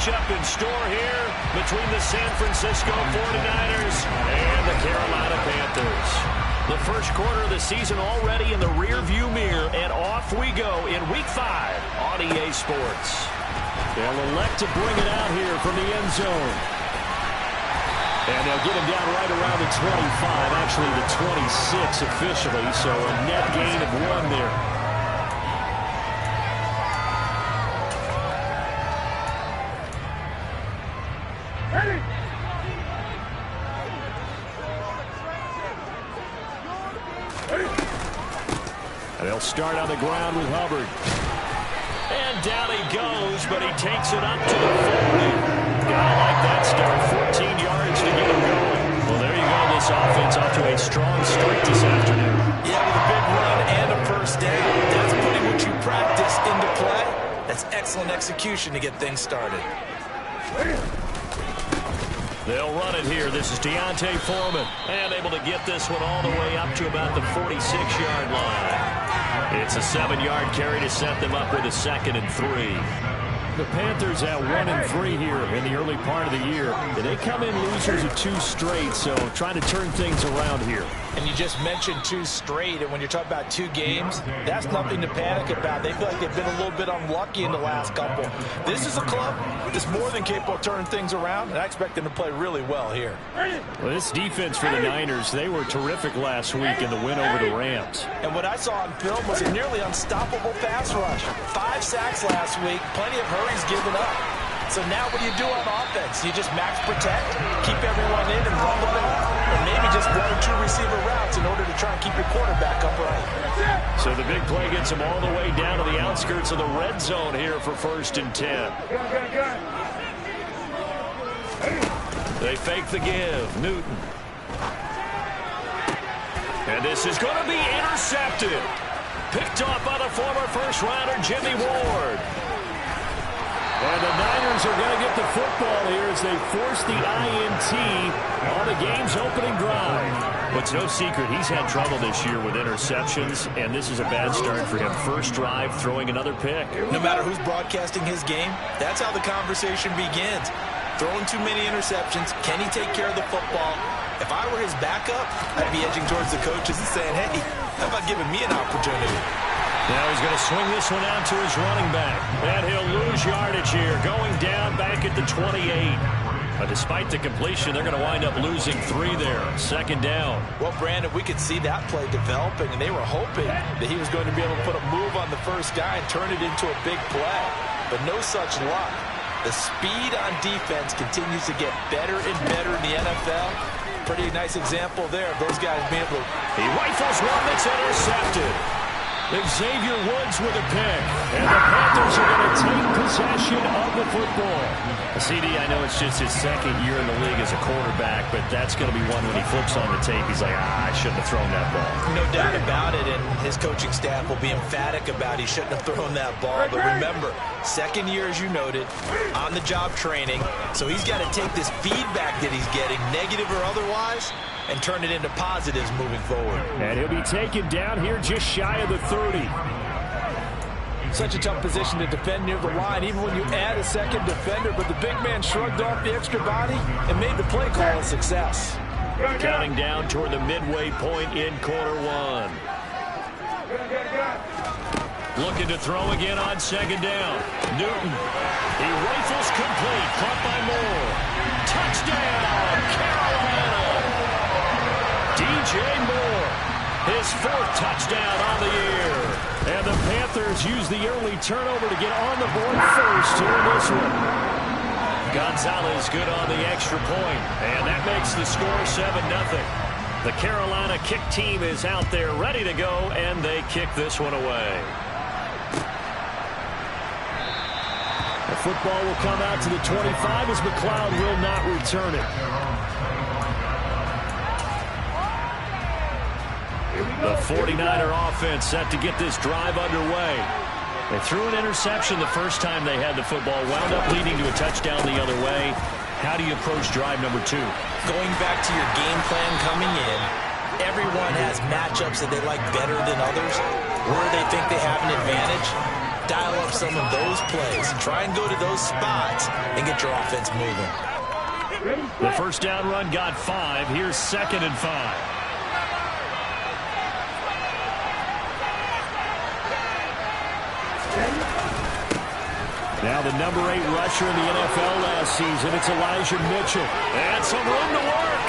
matchup in store here between the San Francisco 49ers and the Carolina Panthers. The first quarter of the season already in the rearview mirror, and off we go in Week 5 on EA Sports. They'll elect to bring it out here from the end zone. And they'll get him down right around the 25, actually the 26 officially, so a net gain of 1 there. And they'll start on the ground with Hubbard. And down he goes, but he takes it up to the 40. Guy like that start, 14 yards to get him going. Well, there you go. This offense off to a strong start this afternoon. Yeah, with a big run and a first down. That's putting what you practice into play. That's excellent execution to get things started. They'll run it here. This is Deontay Foreman. And able to get this one all the way up to about the 46-yard line. It's a 7-yard carry to set them up with a 2nd and 3. The Panthers at 1-3 here in the early part of the year. They come in losers of 2 straight, so trying to turn things around here. And you just mentioned 2 straight, and when you're talking about 2 games, that's nothing to panic about. They feel like they've been a little bit unlucky in the last couple. This is a club that's more than capable of turning things around, and I expect them to play really well here. Well, this defense for the Niners, they were terrific last week in the win over the Rams. And what I saw on film was a nearly unstoppable pass rush. 5 sacks last week, plenty of hurries given up. So now what do you do on offense? You just max protect, keep everyone in and run the ball, or maybe just 1 or 2 receiver routes in order to try and keep your quarterback upright. So the big play gets them all the way down to the outskirts of the red zone here for 1st and 10. They fake the give. Newton. And this is going to be intercepted. Picked off by the former first-rounder Jimmy Ward. And the Niners are going to get the football here as they force the INT on the game's opening drive. But it's no secret he's had trouble this year with interceptions, and this is a bad start for him. First drive, throwing another pick. No matter who's broadcasting his game, that's how the conversation begins. Throwing too many interceptions, can he take care of the football? If I were his backup, I'd be edging towards the coaches and saying, hey, how about giving me an opportunity? Now he's going to swing this one out to his running back. And he'll lose yardage here, going down back at the 28. But despite the completion, they're going to wind up losing 3 there. 2nd down. Well, Brandon, we could see that play developing, and they were hoping that he was going to be able to put a move on the first guy and turn it into a big play. But no such luck. The speed on defense continues to get better and better in the NFL. Pretty nice example there of those guys being able to... He rifles one that's intercepted. Xavier Woods with a pick. And the Panthers are going to take possession of the football. CD, I know it's just his 2nd year in the league as a quarterback, but that's going to be one when he flips on the tape, he's like, I shouldn't have thrown that ball. No doubt about it, and his coaching staff will be emphatic about he shouldn't have thrown that ball. But remember, 2nd year, as you noted, on-the-job training, so he's got to take this feedback that he's getting, negative or otherwise, and turn it into positives moving forward. And he'll be taken down here just shy of the 30. Such a tough position to defend near the line, even when you add a 2nd defender, but the big man shrugged off the extra body and made the play call a success. Counting down toward the midway point in quarter 1. Looking to throw again on 2nd down. Newton. He rifles complete. Caught by Moore. Touchdown, Carolina. DJ Moore. His 4th touchdown on the year. And the Panthers use the early turnover to get on the board first here in this one. Gonzalez good on the extra point. And that makes the score 7-0. The Carolina kick team is out there ready to go, and they kick this one away. The football will come out to the 25 as McLeod will not return it. The 49er offense set to get this drive underway. They threw an interception the first time they had the football, wound up leading to a touchdown the other way. How do you approach drive number 2? Going back to your game plan coming in, everyone has matchups that they like better than others, where they think they have an advantage. dial up some of those plays. Try and go to those spots and get your offense moving. The first down run got 5. Here's 2nd and 5. Now the number 8 rusher in the NFL last season, it's Elijah Mitchell. And some room to work.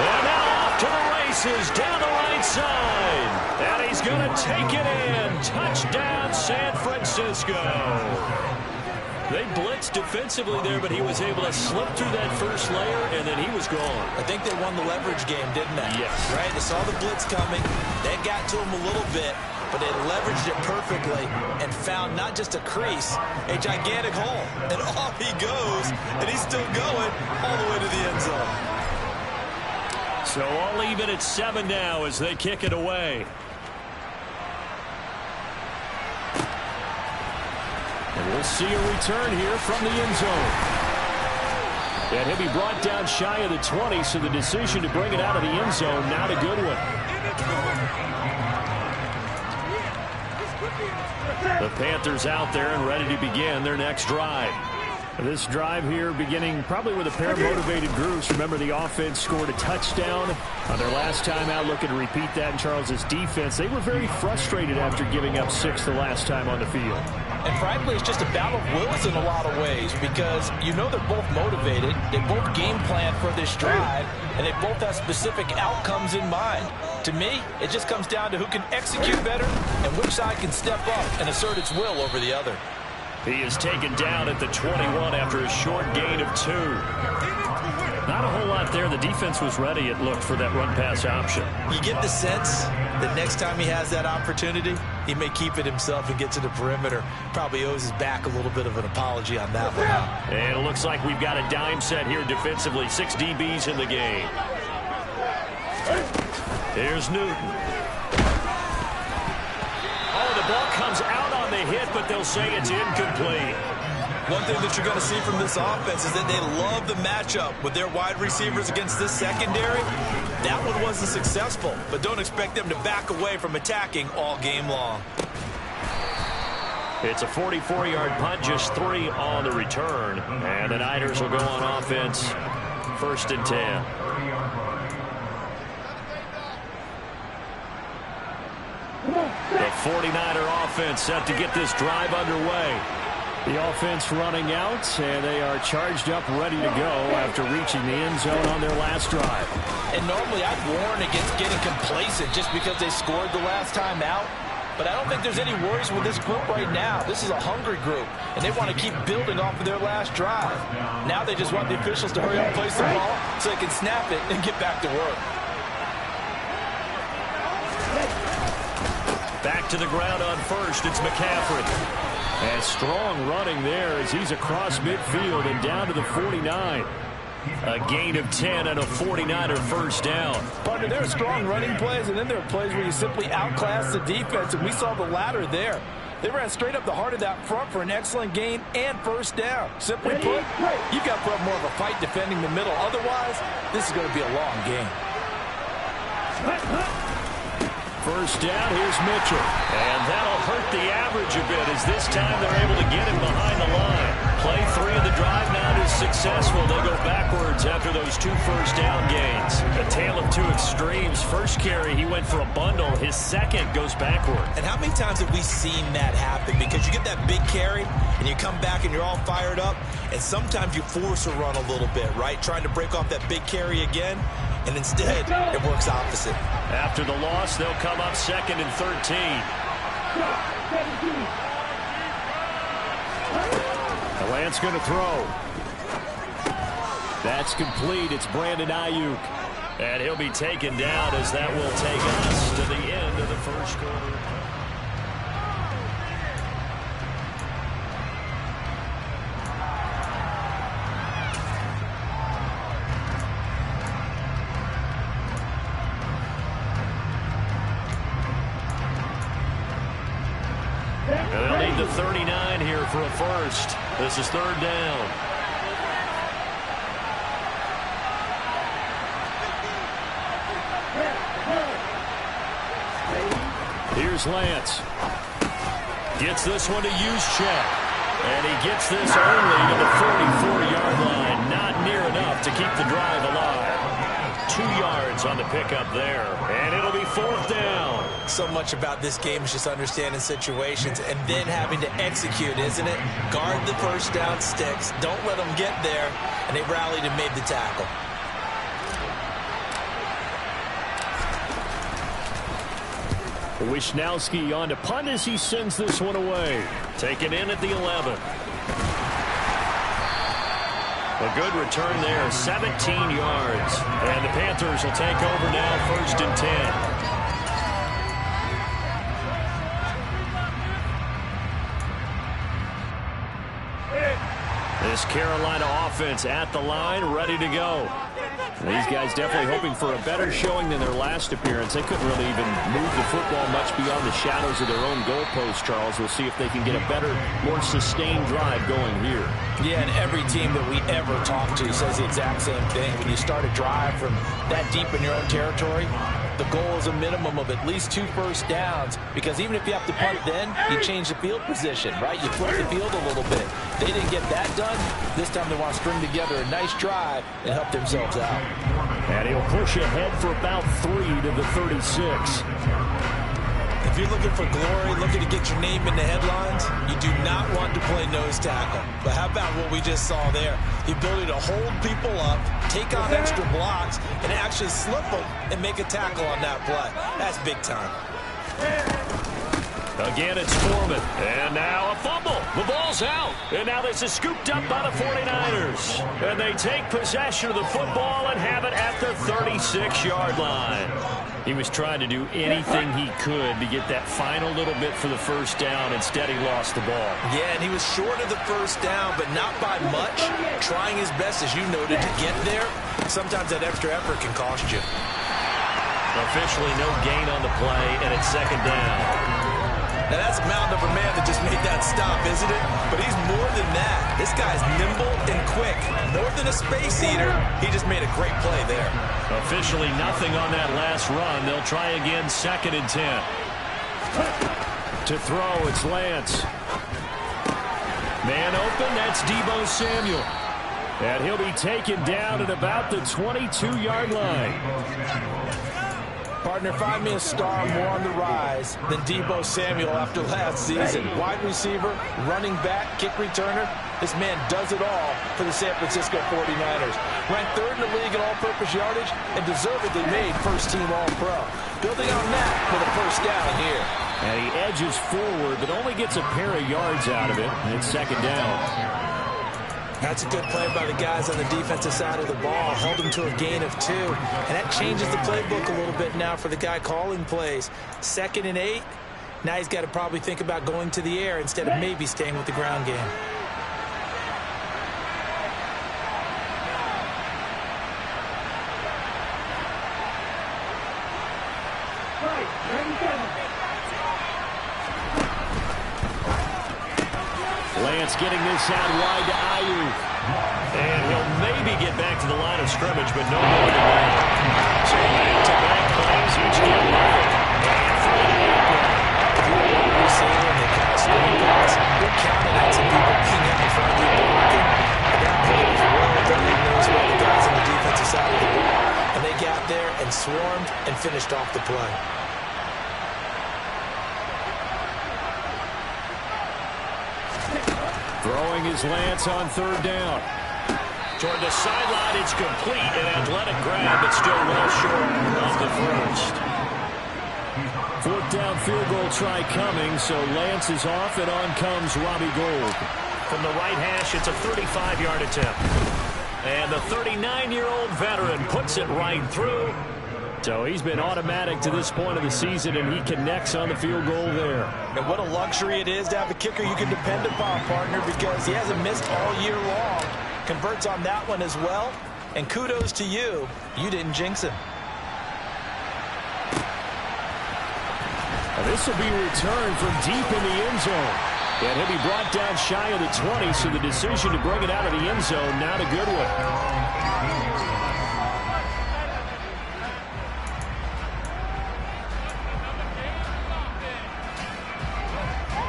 And now off to the races down the right side. And he's going to take it in. Touchdown, San Francisco. They blitzed defensively there, but he was able to slip through that first layer, and then he was gone. I think they won the leverage game, didn't they? Yes. Right? They saw the blitz coming. They got to him a little bit, but they leveraged it perfectly and found not just a crease, a gigantic hole. And off he goes, and he's still going all the way to the end zone. So all even at 7 now as they kick it away. And we'll see a return here from the end zone. And he'll be brought down shy of the 20, so the decision to bring it out of the end zone, not a good one. The Panthers out there and ready to begin their next drive. This drive here beginning probably with a pair of motivated groups. Remember, the offense scored a touchdown on their last time out, looking to repeat that in Charles's defense. They were very frustrated after giving up 6 the last time on the field. And frankly, it's just a battle of wills in a lot of ways because you know they're both motivated, they both game plan for this drive, and they both have specific outcomes in mind. To me, it just comes down to who can execute better and which side can step up and assert its will over the other. He is taken down at the 21 after a short gain of 2. Not a whole lot there. The defense was ready, it looked, for that run-pass option. You get the sense that next time he has that opportunity, he may keep it himself and get to the perimeter. Probably owes his back a little bit of an apology on that one. And it looks like we've got a dime set here defensively. 6 DBs in the game. Here's Newton. Oh, the ball comes out on the hit, but they'll say it's incomplete. One thing that you're going to see from this offense is that they love the matchup with their wide receivers against this secondary. That one wasn't successful, but don't expect them to back away from attacking all game long. It's a 44-yard punt, just 3 on the return. And the Niners will go on offense, 1st and 10. The 49er offense set to get this drive underway. The offense running out, and they are charged up, ready to go after reaching the end zone on their last drive. And normally I'd warn against getting complacent just because they scored the last time out. But I don't think there's any worries with this group right now. This is a hungry group, and they want to keep building off of their last drive. Now they just want the officials to hurry up and place the ball so they can snap it and get back to work. Back to the ground on first, it's McCaffrey. And strong running there as he's across midfield and down to the 49. A gain of 10 and a 49er first down. Partner, there are strong running plays, and then there are plays where you simply outclass the defense, and we saw the latter there. They ran straight up the heart of that front for an excellent gain and first down. Simply put, you've got to put up more of a fight defending the middle. Otherwise, this is going to be a long game. First down, here's Mitchell. And that'll hurt the average a bit as this time they're able to get him behind the line. Play 3 of the drive now is successful. They go backwards after those 2 first down gains. A tale of 2 extremes. First carry, he went for a bundle. His second goes backward. And how many times have we seen that happen? Because you get that big carry, and you come back and you're all fired up, and sometimes you force a run a little bit, right? Trying to break off that big carry again. And instead, it works opposite. After the loss, they'll come up 2nd and 13. The Lance going to throw. That's complete. It's Brandon Ayuk. And he'll be taken down as that will take us to the end of the first quarter. They'll need the 39 here for a first. This is 3rd down. Here's Lance. Gets this one to Juszczyk. And he gets this only to the 44-yard line. Not near enough to keep the drive alive. 2 yards on the pickup there. And it'll be 4th down. So much about this game is just understanding situations and then having to execute, isn't it? Guard the first down sticks. Don't let them get there. And they rallied and made the tackle. Wisnowski on to punt as he sends this one away. Taken in at the 11. A good return there, 17 yards. And the Panthers will take over now, 1st and 10. This Carolina offense at the line, ready to go. These guys definitely hoping for a better showing than their last appearance. They couldn't really even move the football much beyond the shadows of their own goalpost, Charles. We'll see if they can get a better, more sustained drive going here. Yeah, and every team that we ever talk to says the exact same thing. When you start a drive from that deep in your own territory, the goal is a minimum of at least 2 first downs, because even if you have to punt then, you change the field position, right? You flip the field a little bit. They didn't get that done. This time they want to string together a nice drive and help themselves out. And he'll push ahead for about 3 to the 36. If you're looking for glory, looking to get your name in the headlines, you do not want to play nose tackle. But how about what we just saw there? The ability to hold people up, take on extra blocks, and actually slip them and make a tackle on that play. That's big time. Again, it's Foreman. And now a fumble. The ball's out. And now this is scooped up by the 49ers. And they take possession of the football and have it at the 36-yard line. He was trying to do anything he could to get that final little bit for the first down. Instead, he lost the ball. Yeah, and he was short of the first down, but not by much. Trying his best, as you noted, to get there. Sometimes that extra effort can cost you. Officially no gain on the play, and it's 2nd down. Now, that's a mountain of a man that just made that stop, isn't it? But he's more than that. This guy's nimble and quick. More than a space eater, he just made a great play there. Officially nothing on that last run. They'll try again, 2nd and 10. To throw, it's Lance. Man open, that's Deebo Samuel. And he'll be taken down at about the 22-yard line. Partner, find me a star more on the rise than Deebo Samuel after last season. Wide receiver, running back, kick returner. This man does it all for the San Francisco 49ers. Ranked 3rd in the league in all-purpose yardage and deservedly made first-team All-Pro. Building on that for the first down here. And he edges forward, but only gets a pair of yards out of it. And it's 2nd down. That's a good play by the guys on the defensive side of the ball. Held him to a gain of 2. And that changes the playbook a little bit now for the guy calling plays. 2nd and 8. Now he's got to probably think about going to the air instead of maybe staying with the ground game. Lance getting this out wide to Ayuk. And he'll maybe get back to the line of scrimmage, but no more than that. So back-to-back plays, which get right. If you're a wide receiver and they kind of screen pass, you're counting on some people being out in front of you blocking. But that play was well done. He knows where the guys on the defensive side of the ball. And they got there and swarmed and finished off the play. Throwing his Lance on 3rd down. Toward the sideline, it's complete. An athletic grab, but still well short of the first. 4th down field goal try coming, so Lance is off, and on comes Robbie Gould. From the right hash, it's a 35-yard attempt. And the 39-year-old veteran puts it right through. So he's been automatic to this point of the season, and he connects on the field goal there. And what a luxury it is to have a kicker you can depend upon, partner, because he hasn't missed all year long. Converts on that one as well. And kudos to you. You didn't jinx him. Now this will be returned from deep in the end zone. And he'll be brought down shy of the 20, so the decision to bring it out of the end zone, not a good one.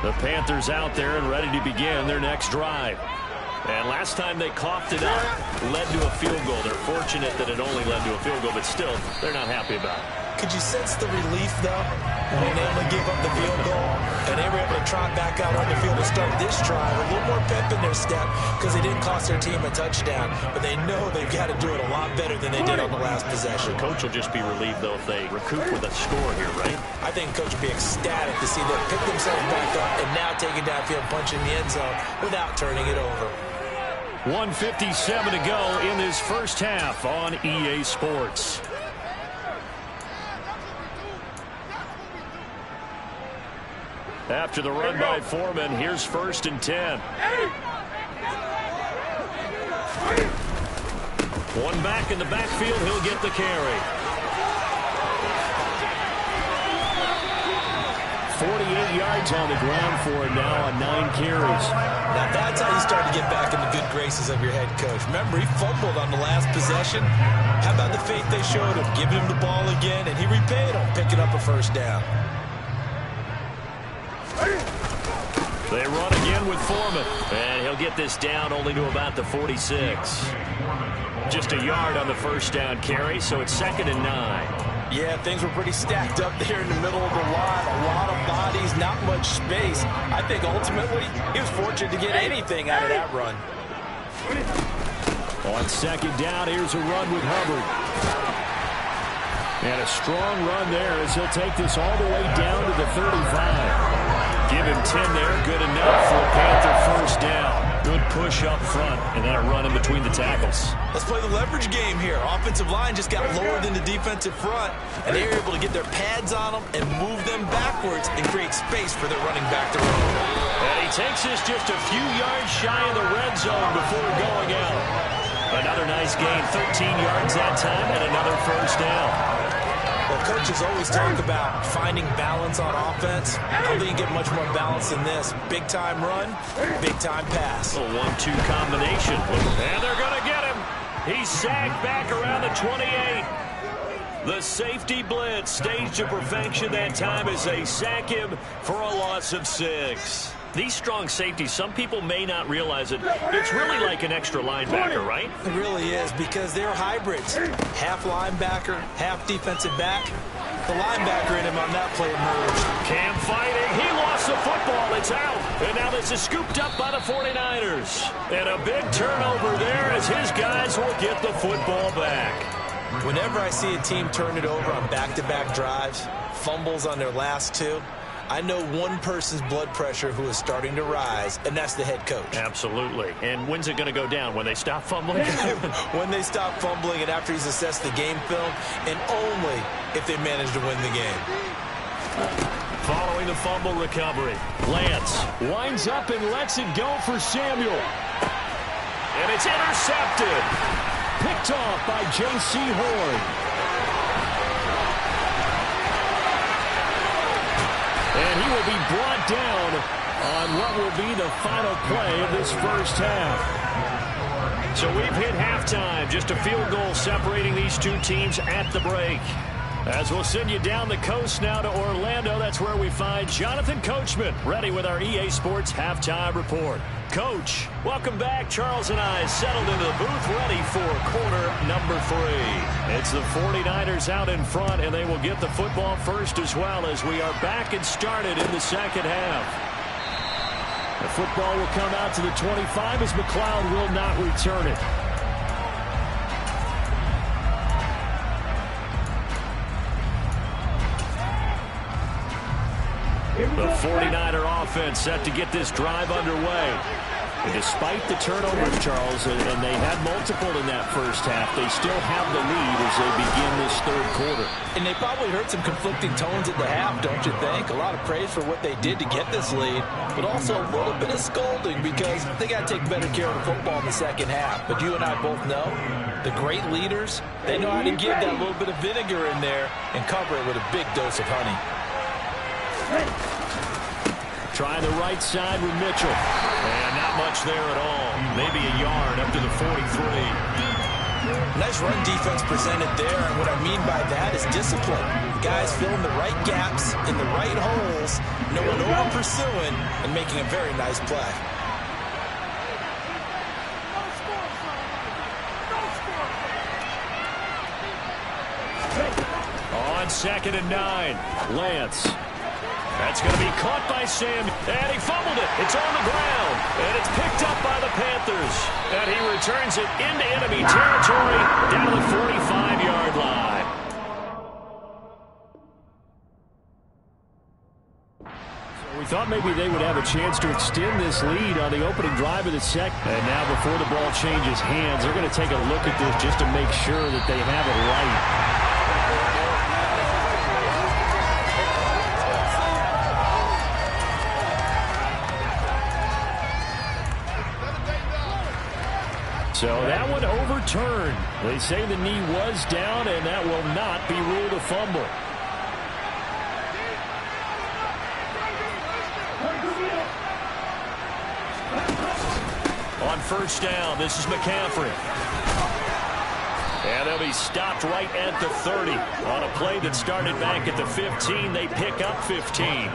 The Panthers out there and ready to begin their next drive. And last time they coughed it up, led to a field goal. They're fortunate that it only led to a field goal, but still, they're not happy about it. Could you sense the relief, though, when they only gave up the field goal, and they were able to trot back out on the field to start this drive? A little more pep in their step because they didn't cost their team a touchdown, but they know they've got to do it a lot better than they did on the last possession. The coach will just be relieved, though, if they recoup with a score here, right? I think the coach will be ecstatic to see them pick themselves back up and now take it downfield, punching the end zone without turning it over. 1:57 to go in this first half on EA Sports. After the run by Foreman, here's 1st and 10. One back in the backfield, he'll get the carry. 48 yards on the ground for him now on 9 carries. Now that's how you start to get back in the good graces of your head coach. Remember, he fumbled on the last possession. How about the faith they showed him, giving him the ball again, and he repaid him, picking up a first down. They run again with Foreman, and he'll get this down only to about the 46. Just a yard on the first down carry, so it's 2nd and 9. Yeah, things were pretty stacked up there in the middle of the line. A lot of bodies, not much space. I think ultimately he was fortunate to get anything out of that run. On 2nd down, here's a run with Hubbard. And a strong run there as he'll take this all the way down to the 35. Give him 10 there, good enough for a Panther first down. Good push up front, and then a run in between the tackles. Let's play the leverage game here. Offensive line just got lower than the defensive front, and they were able to get their pads on them and move them backwards and create space for their running back to run. And he takes this just a few yards shy of the red zone before going out. Another nice gain, 13 yards that time, and another first down. Well, coaches always talk about finding balance on offense. I don't think you get much more balance than this. Big-time run, big-time pass. A 1-2 combination. And they're going to get him. He's sagged back around the 28. The safety blitz staged to perfection that time as they sack him for a loss of 6. These strong safeties, some people may not realize it. It's really like an extra linebacker, right? It really is, because they're hybrids. Half linebacker, half defensive back. The linebacker in him on that play emerged. Cam fighting. He lost the football. It's out. And now this is scooped up by the 49ers. And a big turnover there as his guys will get the football back. Whenever I see a team turn it over on back-to-back drives, fumbles on their last 2, I know one person's blood pressure who is starting to rise, and that's the head coach. Absolutely. And when's it going to go down? When they stop fumbling? When they stop fumbling and after he's assessed the game film, and only if they manage to win the game. Following the fumble recovery, Lance winds up and lets it go for Samuel. And it's intercepted. Picked off by J.C. Horn. And he will be brought down on what will be the final play of this first half. So we've hit halftime. Just a field goal separating these two teams at the break. As we'll send you down the coast now to Orlando, that's where we find Jonathan Coachman, ready with our EA Sports Halftime Report. Coach, welcome back. Charles and I settled into the booth, ready for quarter number 3. It's the 49ers out in front, and they will get the football first as well as we are back and started in the second half. The football will come out to the 25 as McLeod will not return it. The 49er offense set to get this drive underway. And despite the turnovers, Charles, and they had multiple in that first half, they still have the lead as they begin this third quarter. And they probably heard some conflicting tones at the half, don't you think? A lot of praise for what they did to get this lead, but also a little bit of scolding because they got to take better care of the football in the second half. But you and I both know the great leaders, they know how to give that little bit of vinegar in there and cover it with a big dose of honey. Trying the right side with Mitchell. And not much there at all. Maybe a yard up to the 43. Nice run defense presented there, and what I mean by that is discipline. Guys filling the right gaps in the right holes, knowing who I'm pursuing, and making a very nice play. On 2nd and 9, Lance. That's going to be caught by Sam, and he fumbled it. It's on the ground, and it's picked up by the Panthers. And he returns it into enemy territory down the 45-yard line. So we thought maybe they would have a chance to extend this lead on the opening drive of the second. And now before the ball changes hands, they're going to take a look at this just to make sure that they have it right. So that one overturned. They say the knee was down, and that will not be ruled a fumble. On 1st down, this is McCaffrey. And they'll be stopped right at the 30. On a play that started back at the 15, they pick up 15.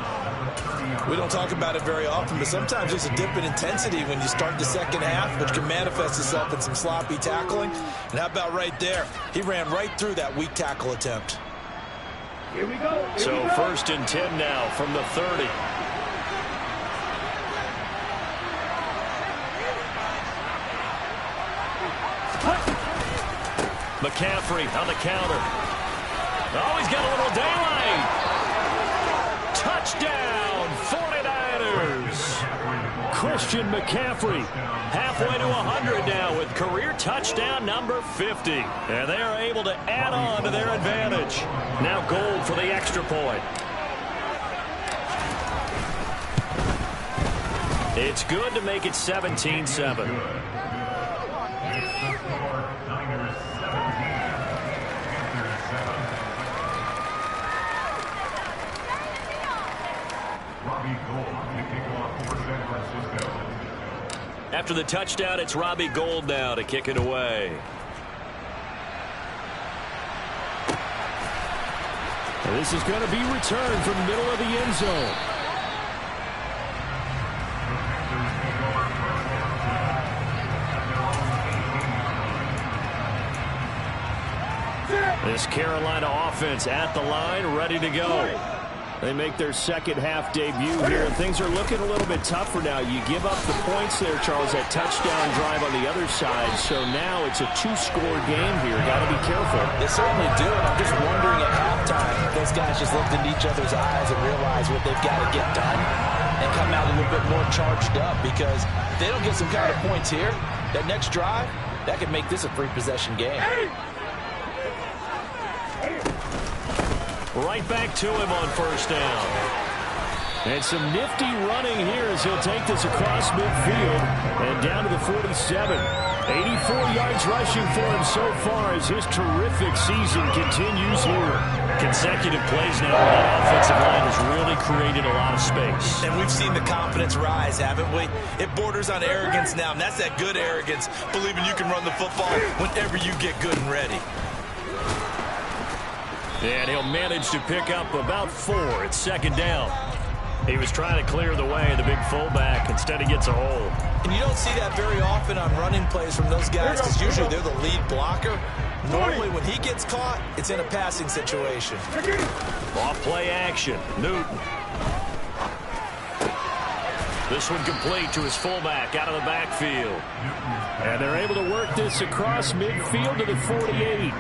We don't talk about it very often, but sometimes there's a dip in intensity when you start the second half, which can manifest itself in some sloppy tackling. And how about right there? He ran right through that weak tackle attempt. Here we go. So 1st and 10 now from the 30. McCaffrey on the counter. Oh, he's got a little daylight. Touchdown, 49ers. Christian McCaffrey halfway to 100 now with career touchdown number 50. And they are able to add on to their advantage. Now Gold for the extra point. It's good to make it 17-7. After the touchdown, it's Robbie Gould now to kick it away. And this is going to be returned from the middle of the end zone. This Carolina offense at the line, ready to go. They make their second half debut here, and things are looking a little bit tougher now. You give up the points there, Charles, that touchdown drive on the other side. So now it's a 2-score game here. Got to be careful. They certainly do, and I'm just wondering at halftime if those guys just looked into each other's eyes and realized what they've got to get done and come out a little bit more charged up, because if they don't get some kind of points here, that next drive, that could make this a 3-possession game. Right back to him on 1st down. And some nifty running here as he'll take this across midfield and down to the 47. 84 yards rushing for him so far as his terrific season continues here. Consecutive plays now. That offensive line has really created a lot of space. And we've seen the confidence rise, haven't we? It borders on arrogance now, and that's that good arrogance, believing you can run the football whenever you get good and ready. And he'll manage to pick up about 4 at 2nd down. He was trying to clear the way, the big fullback. Instead, he gets a hole. And you don't see that very often on running plays from those guys, because usually they're the lead blocker. Normally, when he gets caught, it's in a passing situation. Off play action. Newton. This one complete to his fullback out of the backfield. And they're able to work this across midfield to the 48.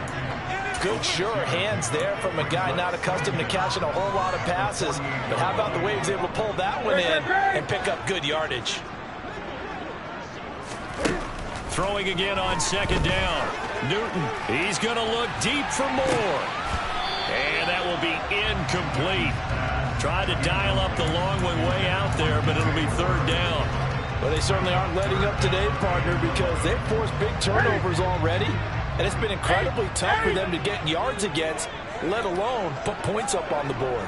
Good, sure hands there from a guy not accustomed to catching a whole lot of passes. But how about the way he was able to pull that one in and pick up good yardage? Throwing again on 2nd down. Newton, he's going to look deep for more. And that will be incomplete. Tried to dial up the long one way out there, but it'll be 3rd down. Well, they certainly aren't letting up today, partner, because they've forced big turnovers already. And it's been incredibly tough for them to get yards against, let alone put points up on the board.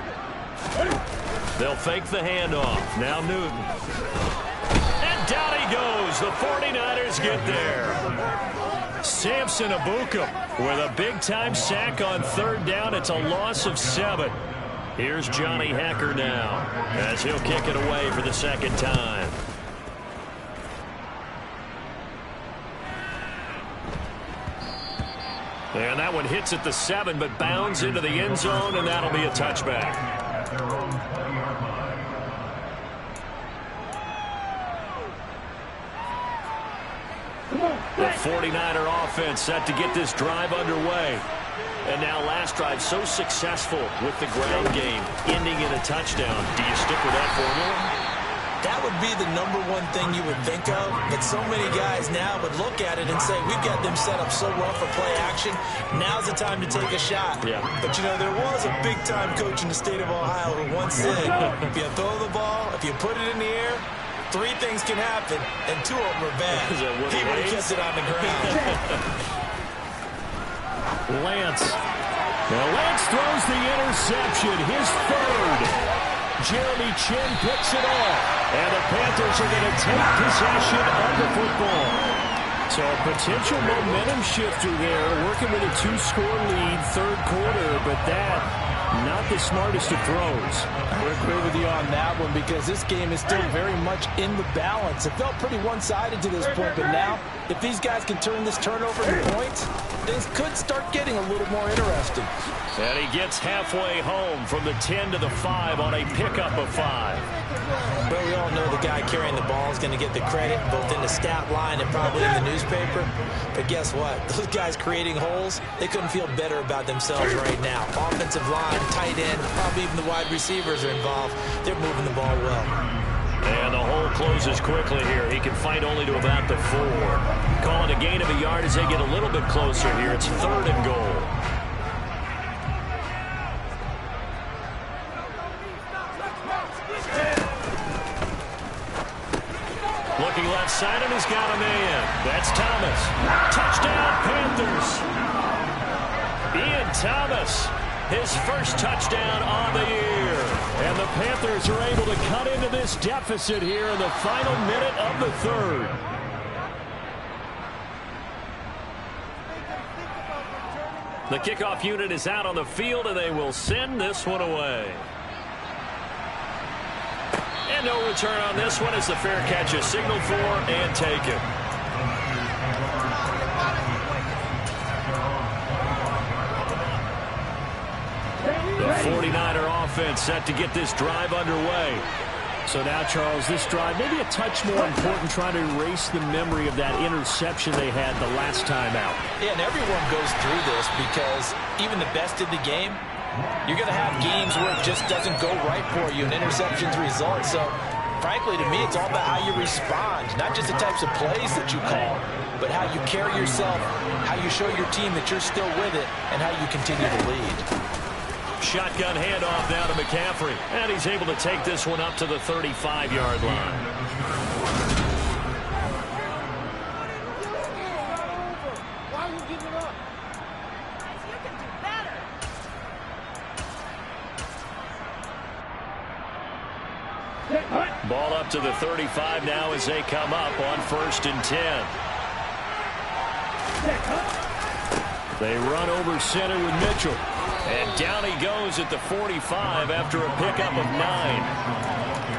They'll fake the handoff. Now Newton. And down he goes. The 49ers get there. Samson Abukum with a big-time sack on third down. It's a loss of 7. Here's Johnny Hacker now as he'll kick it away for the second time. And that one hits at the 7, but bounds into the end zone, and that'll be a touchback. The 49er offense set to get this drive underway. And now last drive so successful with the ground game, ending in a touchdown. Do you stick with that formula? That would be the #1 thing you would think of, but so many guys now would look at it and say, we've got them set up so well for play action, now's the time to take a shot. Yeah. But, you know, there was a big-time coach in the state of Ohio who once said, if you throw the ball, if you put it in the air, 3 things can happen, and 2 of them are bad. He would have kept it on the ground. Lance. Now Lance throws the interception, his 3rd. Jeremy Chin picks it off. And the Panthers are going to take possession of the football. So a potential momentum shifter there, working with a 2-score lead, 3rd quarter, but that, not the smartest of throws. I would agree with you on that one because this game is still very much in the balance. It felt pretty one-sided to this point, but now, if these guys can turn this turnover into points, things could start getting a little more interesting. And he gets halfway home from the 10 to the 5 on a pickup of 5. Well, we all know the guy carrying the ball is going to get the credit, both in the stat line and probably in the newspaper. But guess what? Those guys creating holes, they couldn't feel better about themselves right now. Offensive line, tight end, probably even the wide receivers are involved. They're moving the ball well. And the hole closes quickly here. He can fight only to about the 4. Call it a gain of a yard as they get a little bit closer here. It's 3rd and goal. Looking left side, and he's got a man. That's Thomas. Touchdown, Panthers. Ian Thomas, his first touchdown on the year. And the Panthers are able to cut into this deficit here in the final minute of the 3rd. The kickoff unit is out on the field, and they will send this one away. And no return on this one as the fair catch is signaled for and taken. The 49er offense set to get this drive underway. So now, Charles, this drive maybe a touch more important, trying to erase the memory of that interception they had the last time out. Yeah, and everyone goes through this because even the best in the game, you're going to have games where it just doesn't go right for you and interceptions result. So, frankly, to me, it's all about how you respond, not just the types of plays that you call, but how you carry yourself, how you show your team that you're still with it, and how you continue to lead. Shotgun handoff now to McCaffrey, and he's able to take this one up to the 35-yard line. Ball up to the 35 now as they come up on 1st and 10. They run over center with Mitchell. And down he goes at the 45 after a pickup of 9.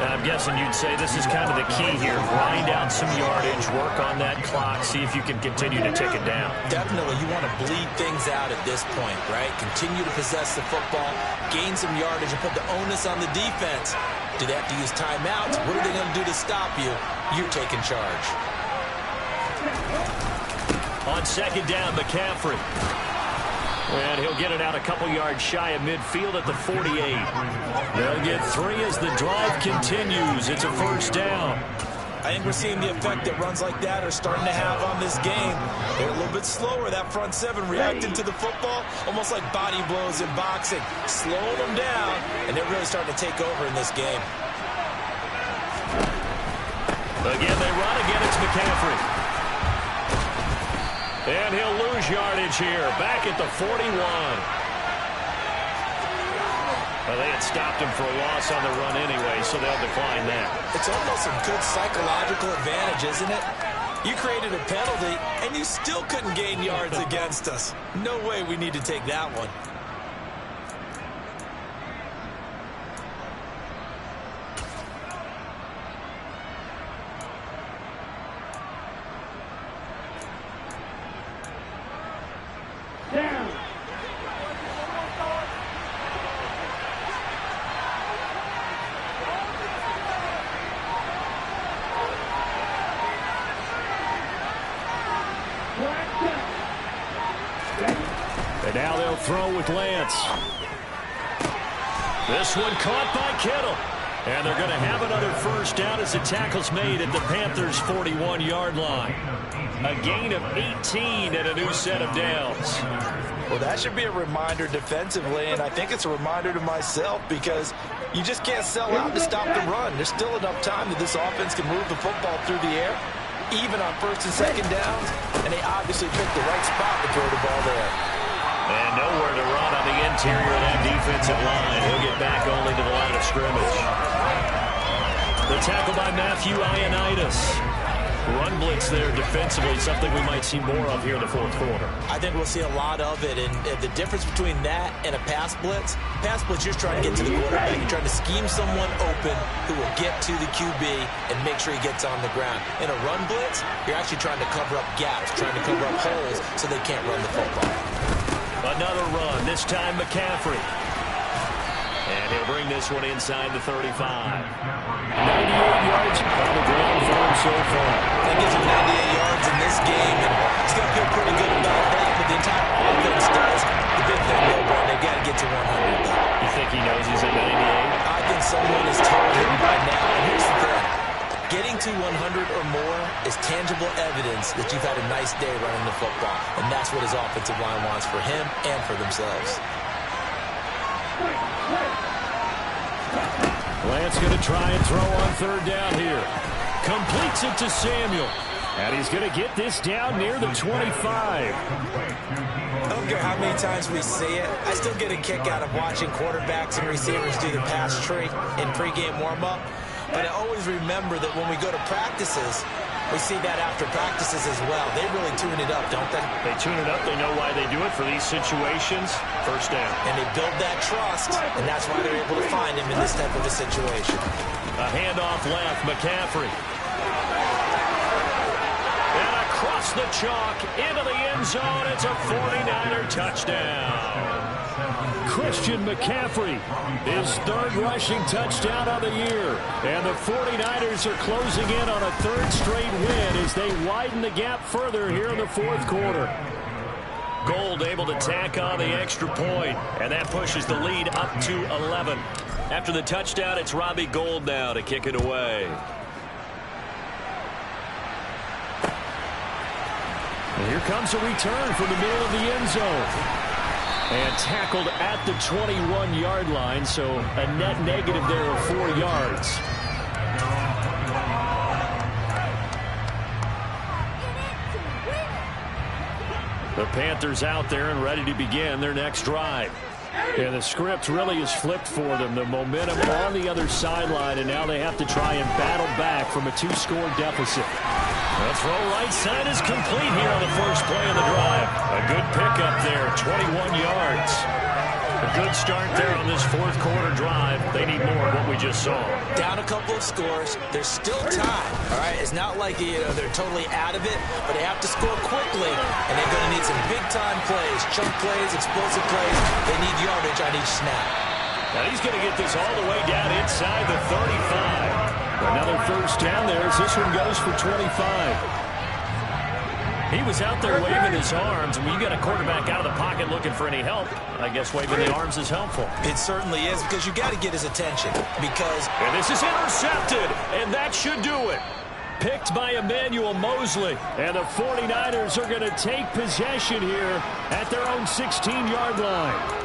I'm guessing you'd say this is kind of the key here. Grind out some yardage, work on that clock, see if you can continue to tick it down. Definitely, you want to bleed things out at this point, right? Continue to possess the football, gain some yardage, and put the onus on the defense. Do they have to use timeouts? What are they going to do to stop you? You're taking charge. On 2nd down, McCaffrey. And he'll get it out a couple yards shy of midfield at the 48. They'll get 3 as the drive continues. It's a 1st down. I think we're seeing the effect that runs like that are starting to have on this game. They're a little bit slower, that front 7 reacting to the football, almost like body blows in boxing. Slowing them down, and they're really starting to take over in this game. Again, they run. Again, it's McCaffrey. And he'll lose yardage here, back at the 41. Well, they had stopped him for a loss on the run anyway, so they'll decline that. It's almost a good psychological advantage, isn't it? You created a penalty, and you still couldn't gain yards against us. No way we need to take that one. And now they'll throw with Lance. This one caught by Kittle. And they're going to have another first down as the tackle's made at the Panthers' 41-yard line. A gain of 18 and a new set of downs. Well, that should be a reminder defensively, and I think it's a reminder to myself because you just can't sell out to stop the run. There's still enough time that this offense can move the football through the air, even on first and second downs, and they obviously picked the right spot to throw the ball there. And nowhere to run on the interior of that defensive line. He'll get back only to the line of scrimmage. The tackle by Matthew Ioannidis. Run blitz there defensively, something we might see more of here in the fourth quarter. I think we'll see a lot of it, and the difference between that and a pass blitz, you're just trying to get to the quarterback. You're trying to scheme someone open who will get to the QB and make sure he gets on the ground. In a run blitz, you're actually trying to cover up gaps, trying to cover up holes so they can't run the football. Another run, this time McCaffrey. And he'll bring this one inside the 35. 98 yards on the ground for him so far. That gives him 98 yards in this game, and he's going to feel pretty good about that, but the entire offense does. The big thing, though, Brian, they've got to get to 100. You think he knows he's at 98? I think someone has told him by now, and here's the thing. Getting to 100 or more is tangible evidence that you've had a nice day running the football, and that's what his offensive line wants for him and for themselves. Lance going to try and throw on third down here. Completes it to Samuel. And he's going to get this down near the 25. I don't care how many times we see it. I still get a kick out of watching quarterbacks and receivers do the pass tree in pregame warm-up. But I always remember that when we go to practices, we see that after practices as well. They really tune it up, don't they? They tune it up. They know why they do it for these situations. First down. And they build that trust, and that's why they're able to find him in this type of a situation. A handoff left, McCaffrey. And across the chalk into the end zone. It's a 49er touchdown. Christian McCaffrey, his third rushing touchdown of the year. And the 49ers are closing in on a third straight win as they widen the gap further here in the fourth quarter. Gold able to tack on the extra point, and that pushes the lead up to 11. After the touchdown, it's Robbie Gould now to kick it away. And here comes a return from the middle of the end zone. And tackled at the 21-yard line, so a net negative there of 4 yards. The Panthers out there and ready to begin their next drive. And the script really is flipped for them. The momentum on the other sideline, and now they have to try and battle back from a 2-score deficit. The throw right side is complete here on the first play of the drive. A good pickup there, 21 yards. A good start there on this fourth quarter drive. They need more of what we just saw. Down a couple of scores. There's still time. All right, it's not like they're totally out of it, but they have to score quickly, and they're going to need some big-time plays, chunk plays, explosive plays. They need yardage on each snap. Now he's going to get this all the way down inside the 35. Another first down there as this one goes for 25. He was out there waving his arms, and when you got a quarterback out of the pocket looking for any help, I guess waving the arms is helpful. It certainly is, because you got to get his attention. And this is intercepted, and that should do it. Picked by Emmanuel Mosley, and the 49ers are going to take possession here at their own 16-yard line.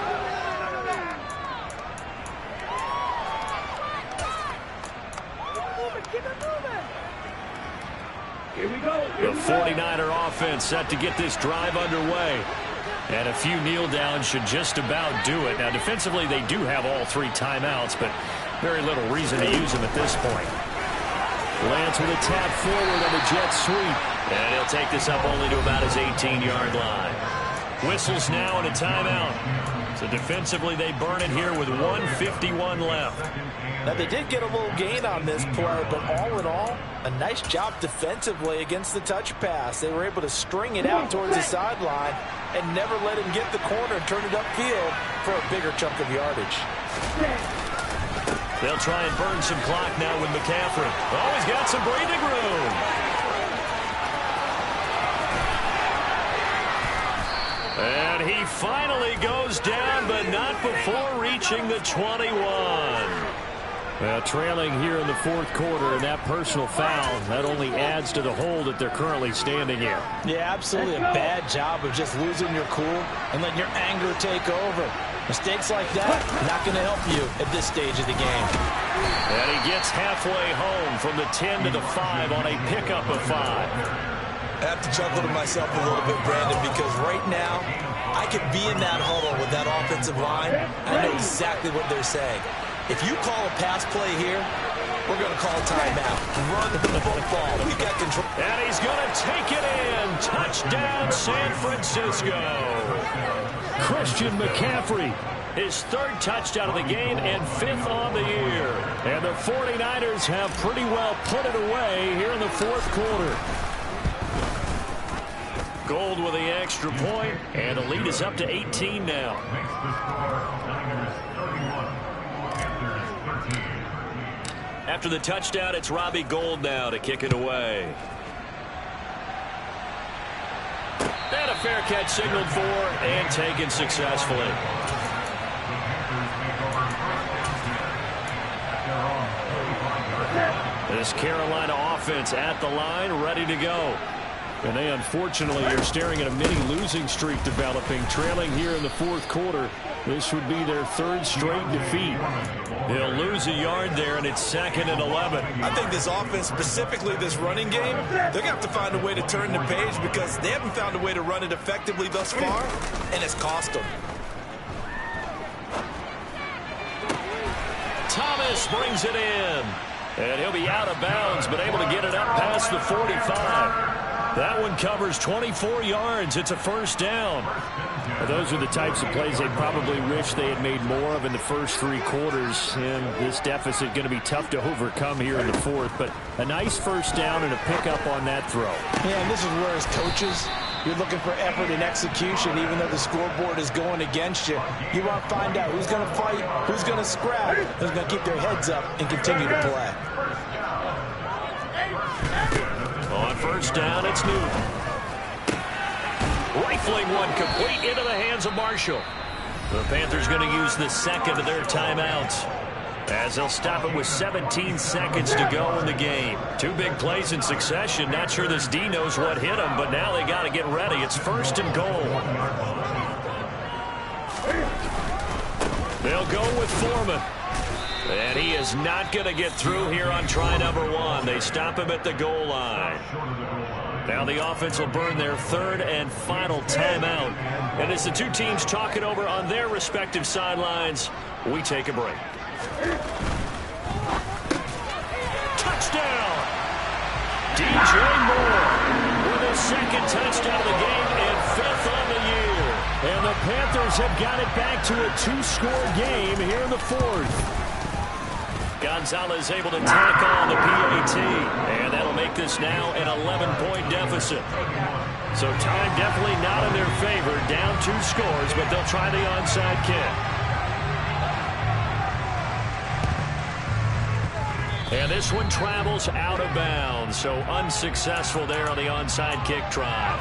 The 49er offense set to get this drive underway. And a few kneel downs should just about do it. Now, defensively, they do have all 3 timeouts, but very little reason to use them at this point. Lance with a tap forward on the jet sweep. And he'll take this up only to about his 18-yard line. Whistles now and a timeout. So defensively, they burn it here with 1:51 left. Now, they did get a little gain on this play, but all in all, a nice job defensively against the touch pass. They were able to string it out towards the sideline and never let him get the corner and turn it upfield for a bigger chunk of yardage. They'll try and burn some clock now with McCaffrey. Oh, he's got some breathing room. And he finally goes down, but not before reaching the 21. Well, trailing here in the fourth quarter, and that personal foul, that only adds to the hole that they're currently standing in. Yeah, absolutely a bad job of just losing your cool and letting your anger take over. Mistakes like that, not going to help you at this stage of the game. And he gets halfway home from the 10 to the 5 on a pickup of 5. I have to chuckle to myself a little bit, Brandon, because right now I could be in that huddle with that offensive line. I know exactly what they're saying. If you call a pass play here, we're going to call timeout. Run the football. We've got control. And he's going to take it in. Touchdown, San Francisco. Christian McCaffrey, his third touchdown of the game and fifth on the year. And the 49ers have pretty well put it away here in the fourth quarter. Gold with the extra point, and the lead is up to 18 now. After the touchdown, it's Robbie Gould now to kick it away. And a fair catch signaled for and taken successfully. This Carolina offense at the line, ready to go. And they unfortunately are staring at a mini losing streak developing, trailing here in the fourth quarter. This would be their third straight defeat. They'll lose a yard there, and it's 2nd and 11. I think this offense, specifically this running game, they're going to have to find a way to turn the page because they haven't found a way to run it effectively thus far, and it's cost them. Thomas brings it in. And he'll be out of bounds, but able to get it up past the 45. That one covers 24 yards. It's a first down. Well, those are the types of plays they probably wish they had made more of in the first 3 quarters. And this deficit going to be tough to overcome here in the fourth. But a nice first down and a pickup on that throw. Yeah, and this is where as coaches, you're looking for effort and execution, even though the scoreboard is going against you. You want to find out who's going to fight, who's going to scrap, who's going to keep their heads up and continue to play. On first down, it's Newton. Rifling one complete into the hands of Marshall. The Panthers going to use the second of their timeouts, as they'll stop it with 17 seconds to go in the game. 2 big plays in succession. Not sure this D knows what hit him, but now they got to get ready. It's 1st and goal. They'll go with Foreman. And he is not going to get through here on try number 1. They stop him at the goal line. Now the offense will burn their 3rd and final timeout. And as the 2 teams talk it over on their respective sidelines, we take a break. Touchdown! DJ Moore with his 2nd touchdown of the game and 5th on the year. And the Panthers have got it back to a 2-score game here in the 4th. Gonzalez able to tack on the PAT, and that'll make this now an 11-point deficit. So time definitely not in their favor, down 2 scores, but they'll try the onside kick. And this one travels out of bounds, so unsuccessful there on the onside kick try.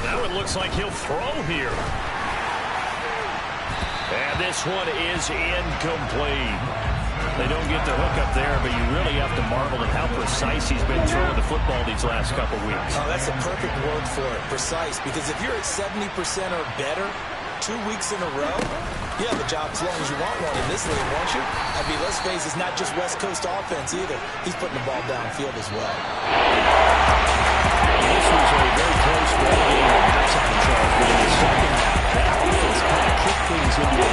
Now it looks like he'll throw here. And this one is incomplete. They don't get the hook up there, but you really have to marvel at how precise he's been throwing the football these last couple weeks. Oh, that's a perfect word for it, precise, because if you're at 70% or better 2 weeks in a row, you have a job as long as you want one in this league, won't you? I mean, let's face it, it's not just West Coast offense either. He's putting the ball downfield as well. This was a very close ball game at halftime, Charles, but in the second half, that offense kind of kicked things into a